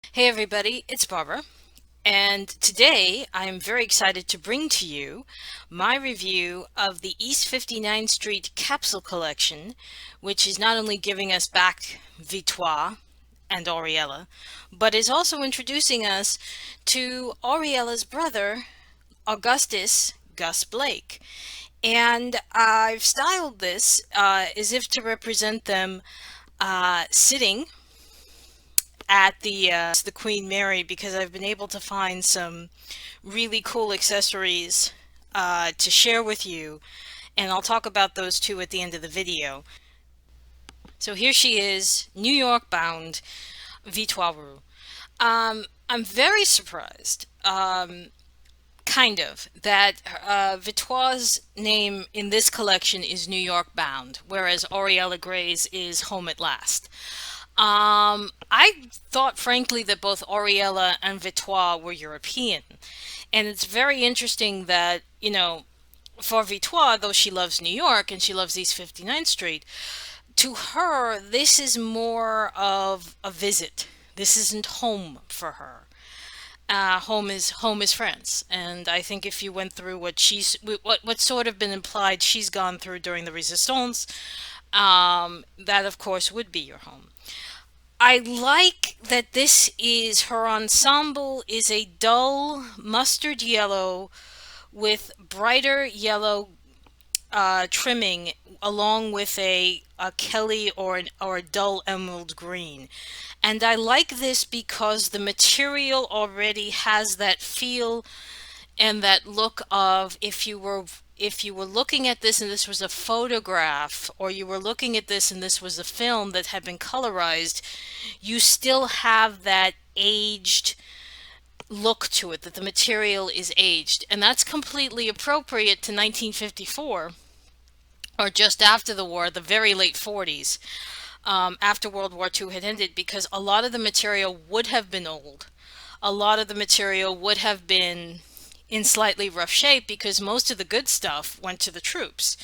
Hey everybody, it's Barbara, and today I'm very excited to bring to you my review of the East 59th Street capsule collection, which is not only giving us back Victoire and Aurelia, but is also introducing us to Aurelia's brother, Augustus Gus Blake. And I've styled this as if to represent them sitting at the Queen Mary because I've been able to find some really cool accessories to share with you, and I'll talk about those too at the end of the video. So here she is, New York bound, Victoire Roux. I'm very surprised, kind of, that Victoire's name in this collection is New York bound, whereas Aurelia Gray's is Home at Last. I thought, frankly, that both Aurelia and Victoire were European. And it's very interesting that, for Victoire, though she loves New York and she loves East 59th Street, to her, this is more of a visit. This isn't home for her. Home is France, and I think if you went through what's sort of been implied she's gone through during the Resistance, that of course would be your home. I like that this is her ensemble is a dull mustard yellow with brighter yellow trimming along with a Kelly or a dull emerald green. And I like this because the material already has that feel and that look of if you were looking at this and this was a photograph, or you were looking at this and this was a film that had been colorized, you still have that aged look to it, that the material is aged. And that's completely appropriate to 1954, or just after the war, the very late 40s, after World War II had ended, because a lot of the material would have been old. A lot of the material would have been in slightly rough shape because most of the good stuff went to the troops.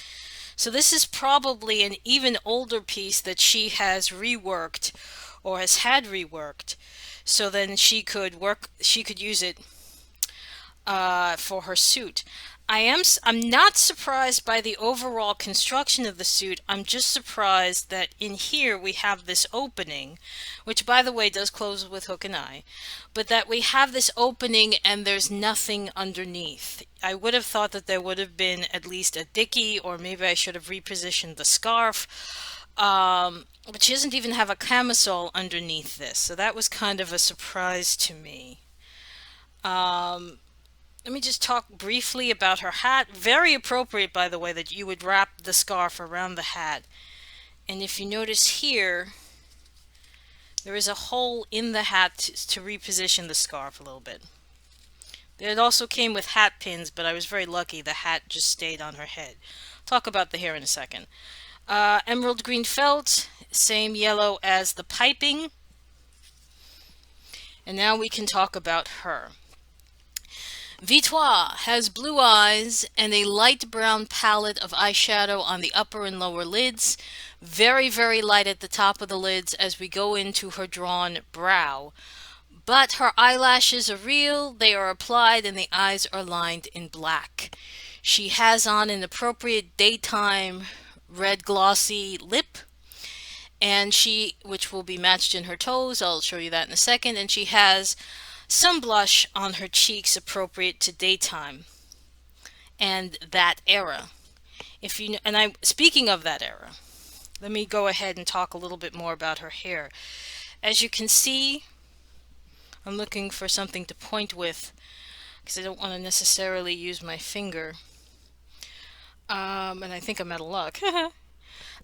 So this is probably an even older piece that she has reworked or has had reworked. So then she could use it for her suit. I'm not surprised by the overall construction of the suit. I'm just surprised that in here we have this opening, which by the way does close with hook and eye, but that we have this opening and there's nothing underneath. I would have thought that there would have been at least a dicky, or maybe I should have repositioned the scarf. But she doesn't even have a camisole underneath this, so that was kind of a surprise to me. Um, Let me just talk briefly about her hat. Very appropriate, by the way, that you would wrap the scarf around the hat. And if you notice here, there is a hole in the hat to reposition the scarf a little bit. It also came with hat pins, but I was very lucky. The hat just stayed on her head. Talk about the hair in a second. Emerald green felt, same yellow as the piping. And now we can talk about her. Victoire has blue eyes and a light brown palette of eyeshadow on the upper and lower lids. Very, very light at the top of the lids as we go into her drawn brow. But her eyelashes are real, they are applied, and the eyes are lined in black. She has on an appropriate daytime red glossy lip, which will be matched in her toes. I'll show you that in a second. And she has some blush on her cheeks appropriate to daytime and that era. If you and I Speaking of that era, let me go ahead and talk a little bit more about her hair. As you can see, I'm looking for something to point with because I don't want to necessarily use my finger. And I think I'm out of luck.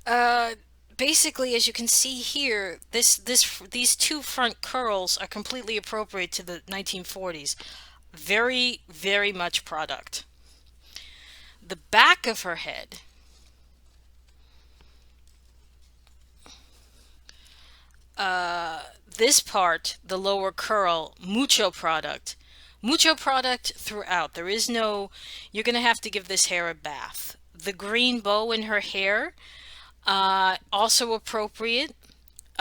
uh, Basically, as you can see here, these two front curls are completely appropriate to the 1940s. Very, very much product. The back of her head, this part, the lower curl, mucho product. Mucho product throughout. There is no, you're going to have to give this hair a bath. The green bow in her hair, also appropriate.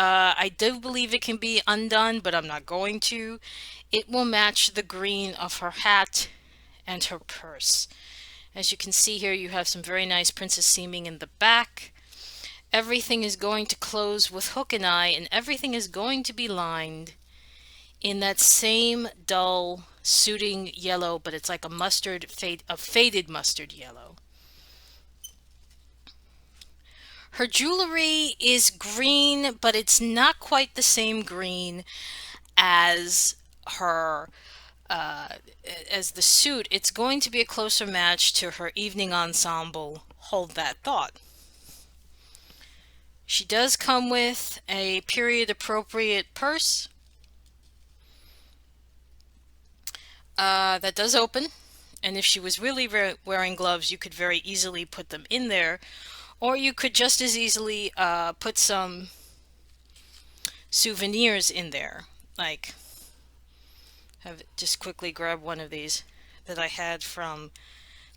I do believe it can be undone, but I'm not going to. It will match the green of her hat and her purse. As you can see here, you have some very nice princess seaming in the back. Everything is going to close with hook and eye, and everything is going to be lined in that same dull suiting yellow, but it's like a faded mustard yellow. Her jewelry is green, but it's not quite the same green as her uh, as the suit. It's going to be a closer match to her evening ensemble. Hold that thought. She does come with a period appropriate purse that does open. And if she was really wearing gloves, you could very easily put them in there. Or you could just as easily put some souvenirs in there. Like, have just quickly grab one of these that I had from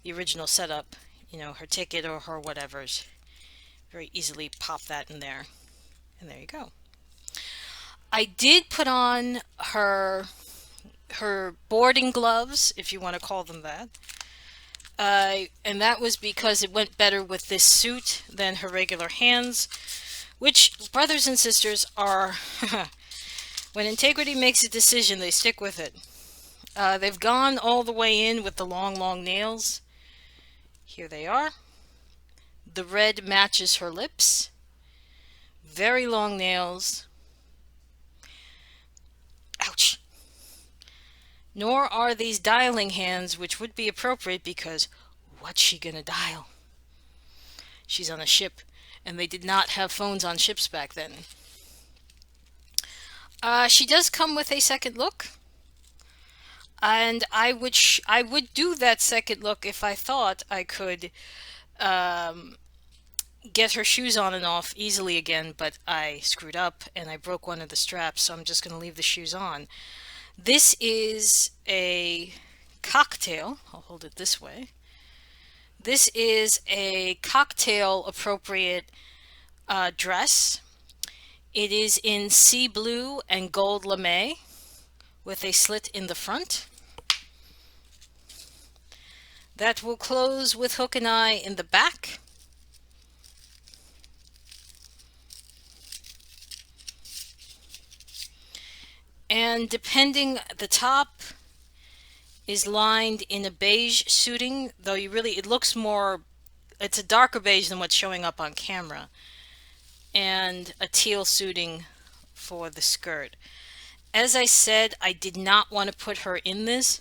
the original setup. You know, her ticket or her whatever's. Very easily pop that in there. And there you go. I did put on her boarding gloves, if you want to call them that. And that was because it went better with this suit than her regular hands, which, brothers and sisters, are when integrity makes a decision, they stick with it. They've gone all the way in with the long, long nails. Here they are. The red matches her lips. Very long nails. Ouch. Nor are these dialing hands, which would be appropriate because what's she gonna dial? She's on a ship, and they did not have phones on ships back then. She does come with a second look, and I would do that second look if I thought I could get her shoes on and off easily again, but I screwed up and I broke one of the straps, so I'm just going to leave the shoes on. This is a cocktail. I'll hold it this way. This is a cocktail appropriate dress. It is in sea blue and gold lame with a slit in the front. That will close with hook and eye in the back. And depending, the top is lined in a beige suiting, though it looks more, it's a darker beige than what's showing up on camera. And a teal suiting for the skirt. As I said, I did not want to put her in this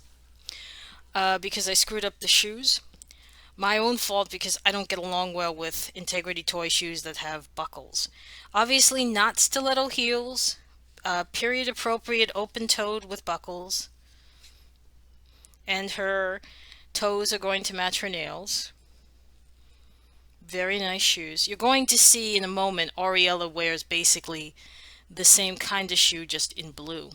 because I screwed up the shoes. My own fault because I don't get along well with Integrity Toy shoes that have buckles. Obviously not stiletto heels, period appropriate open-toed with buckles. And her toes are going to match her nails. Very nice shoes. You're going to see in a moment Aurelia wears basically the same kind of shoe, just in blue.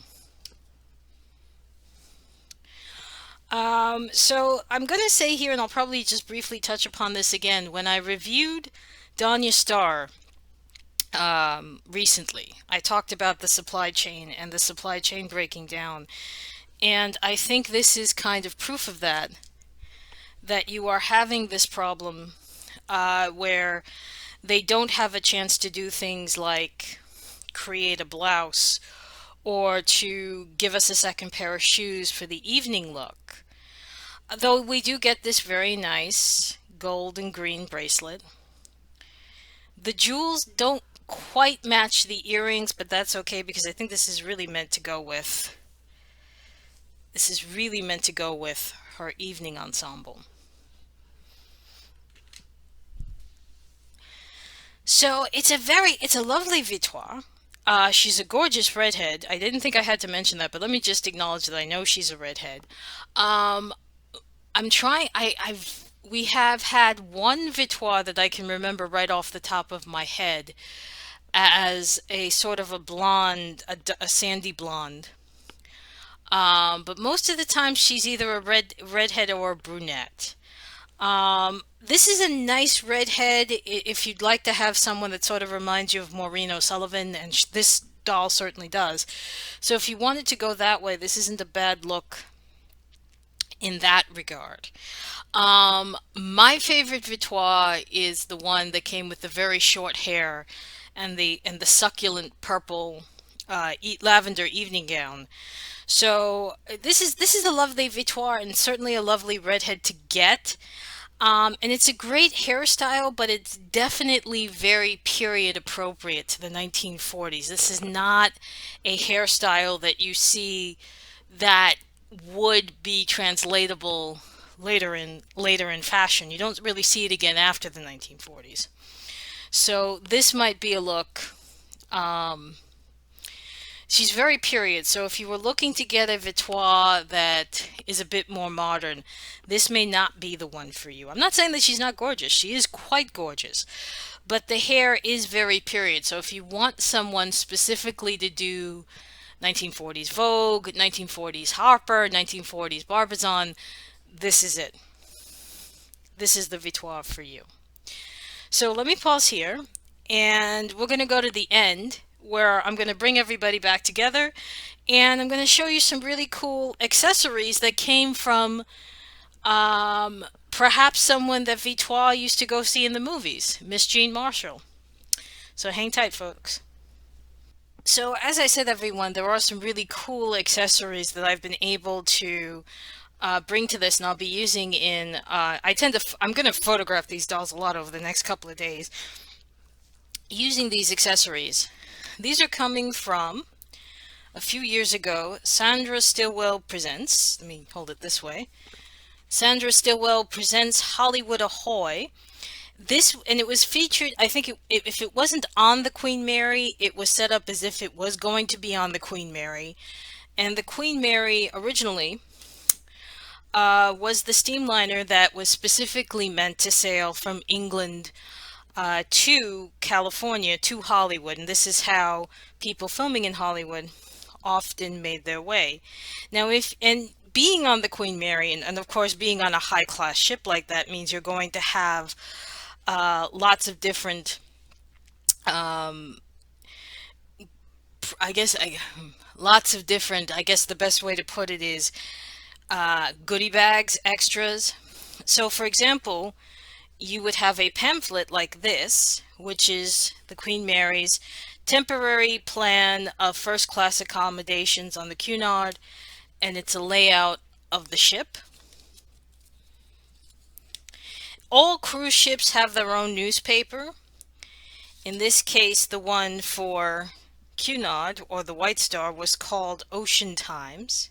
So I'm going to say here, and I'll probably just briefly touch upon this again, when I reviewed Danya Star recently, I talked about the supply chain and the supply chain breaking down. And I think this is kind of proof of that you are having this problem where they don't have a chance to do things like create a blouse or to give us a second pair of shoes for the evening look. Though we do get this very nice gold and green bracelet. The jewels don't quite match the earrings, but that's okay because I think this is really meant to go with her evening ensemble. So it's a lovely Victoire. She's a gorgeous redhead. I didn't think I had to mention that, but let me just acknowledge that I know she's a redhead. I'm trying. We have had one Victoire that I can remember right off the top of my head as a sort of a blonde, a sandy blonde. But most of the time she's either a redhead or a brunette. This is a nice redhead if you'd like to have someone that sort of reminds you of Maureen O'Sullivan, and this doll certainly does. So if you wanted to go that way, this isn't a bad look in that regard. My favorite Victoire is the one that came with the very short hair and the succulent purple lavender evening gown. So this is a lovely Victoire and certainly a lovely redhead to get. And it's a great hairstyle, but it's definitely very period appropriate to the 1940s. This is not a hairstyle that you see that would be translatable later in fashion. You don't really see it again after the 1940s. So this might be a look. Um, she's very period. So if you were looking to get a Victoire that is a bit more modern, this may not be the one for you. I'm not saying that she's not gorgeous. She is quite gorgeous. But the hair is very period. So if you want someone specifically to do 1940s Vogue, 1940s Harper, 1940s Barbizon, this is it. This is the Victoire for you. So let me pause here, and we're going to go to the end where I'm going to bring everybody back together, and I'm going to show you some really cool accessories that came from perhaps someone that Victoire used to go see in the movies, Miss Jean Marshall. So hang tight, folks. So as I said, everyone, there are some really cool accessories that I've been able to bring to this, and I'll be using in. I'm going to photograph these dolls a lot over the next couple of days, using these accessories. These are coming from a few years ago. Sandra Stillwell presents. Let me hold it this way. Sandra Stillwell presents Hollywood Ahoy. This, and it was featured, I think if it wasn't on the Queen Mary, it was set up as if it was going to be on the Queen Mary. And the Queen Mary originally was the steamliner that was specifically meant to sail from England to California, to Hollywood. And this is how people filming in Hollywood often made their way. Now, and being on the Queen Mary, and of course being on a high class ship like that, means you're going to have lots of different, um, I guess, lots of different, I guess the best way to put it is goodie bags, extras. So, for example, you would have a pamphlet like this, which is the Queen Mary's temporary plan of first class accommodations on the Cunard, and it's a layout of the ship. All cruise ships have their own newspaper. In this case, the one for Cunard, or the White Star, was called Ocean Times.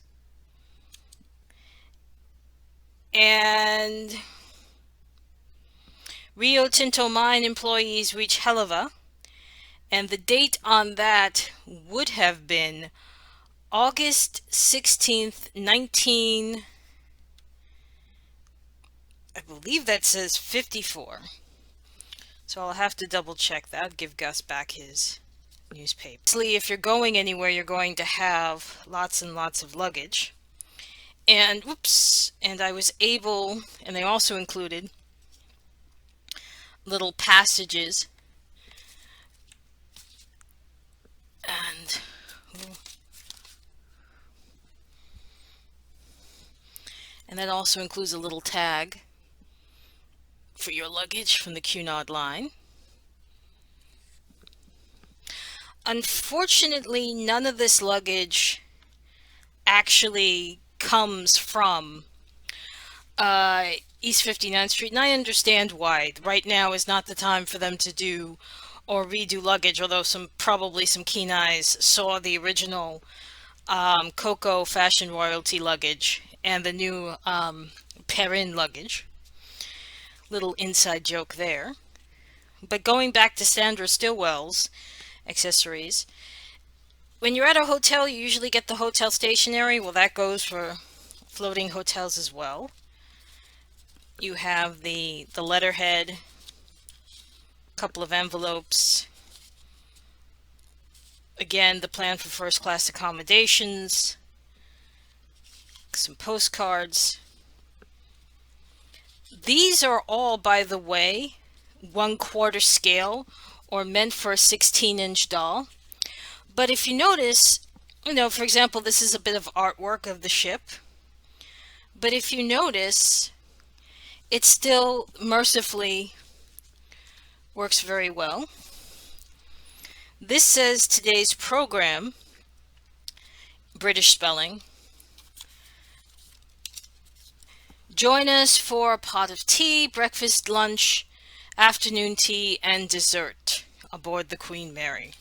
And Rio Tinto mine employees reach Helava, and the date on that would have been August 16th, I believe that says 54. So I'll have to double check that, give Gus back his newspaper. Obviously, if you're going anywhere, you're going to have lots and lots of luggage. And whoops, and I was able, and they also included little passages and that also includes a little tag for your luggage from the Cunard line. Unfortunately, none of this luggage actually comes from East 59th Street, and I understand why. Right now is not the time for them to do or redo luggage, although probably some keen eyes saw the original Coco Fashion Royalty luggage and the new Perrin luggage. Little inside joke there. But going back to Sandra Stillwell's accessories, when you're at a hotel, you usually get the hotel stationery. Well, that goes for floating hotels as well. You have the letterhead, a couple of envelopes. Again, the plan for first class accommodations, some postcards. These are all, by the way, 1/4 scale or meant for a 16-inch doll. But if you notice, for example, this is a bit of artwork of the ship. But if you notice, it still mercifully works very well. This says today's program, British spelling. Join us for a pot of tea, breakfast, lunch, afternoon tea, and dessert aboard the Queen Mary.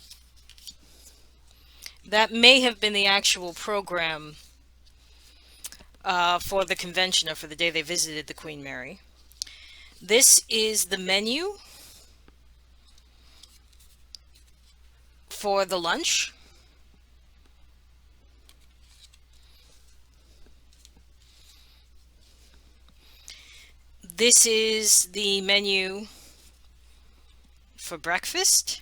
That may have been the actual program for the convention or for the day they visited the Queen Mary. This is the menu for the lunch. This is the menu for breakfast.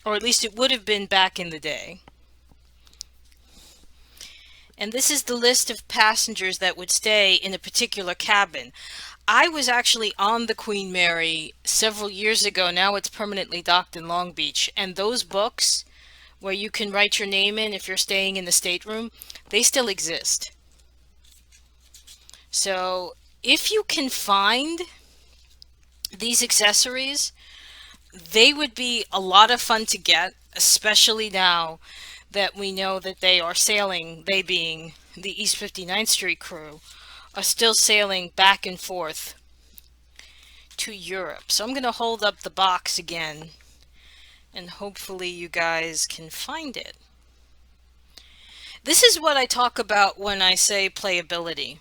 Or at least it would have been back in the day. And this is the list of passengers that would stay in a particular cabin. I was actually on the Queen Mary several years ago. Now it's permanently docked in Long Beach. And those books where you can write your name in if you're staying in the stateroom, they still exist. So if you can find these accessories, they would be a lot of fun to get, especially now that we know that they are sailing, they being the East 59th Street crew, are still sailing back and forth to Europe. So I'm going to hold up the box again, and hopefully you guys can find it. This is what I talk about when I say playability.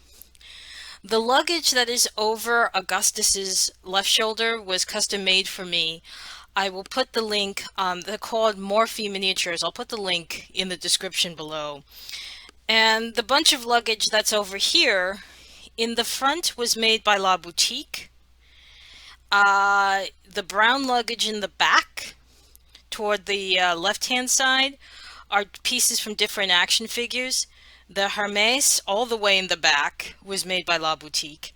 The luggage that is over Augustus's left shoulder was custom made for me. I will put the link, they're called Morphe Miniatures. I'll put the link in the description below. And the bunch of luggage that's over here, in the front was made by La Boutique. The brown luggage in the back, toward the left-hand side, are pieces from different action figures. The Hermes, all the way in the back, was made by La Boutique.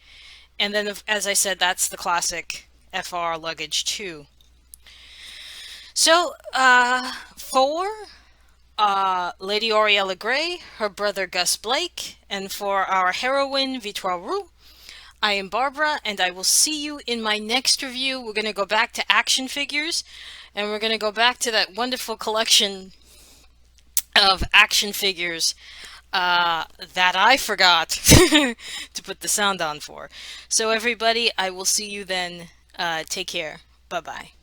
And then, as I said, that's the classic FR luggage too. So, for Lady Aurelia Gray, her brother Gus Blake, and for our heroine Victoire Roux, I am Barbara, and I will see you in my next review. We're going to go back to action figures, and we're going to go back to that wonderful collection of action figures that I forgot to put the sound on for. So everybody, I will see you then. Take care. Bye-bye.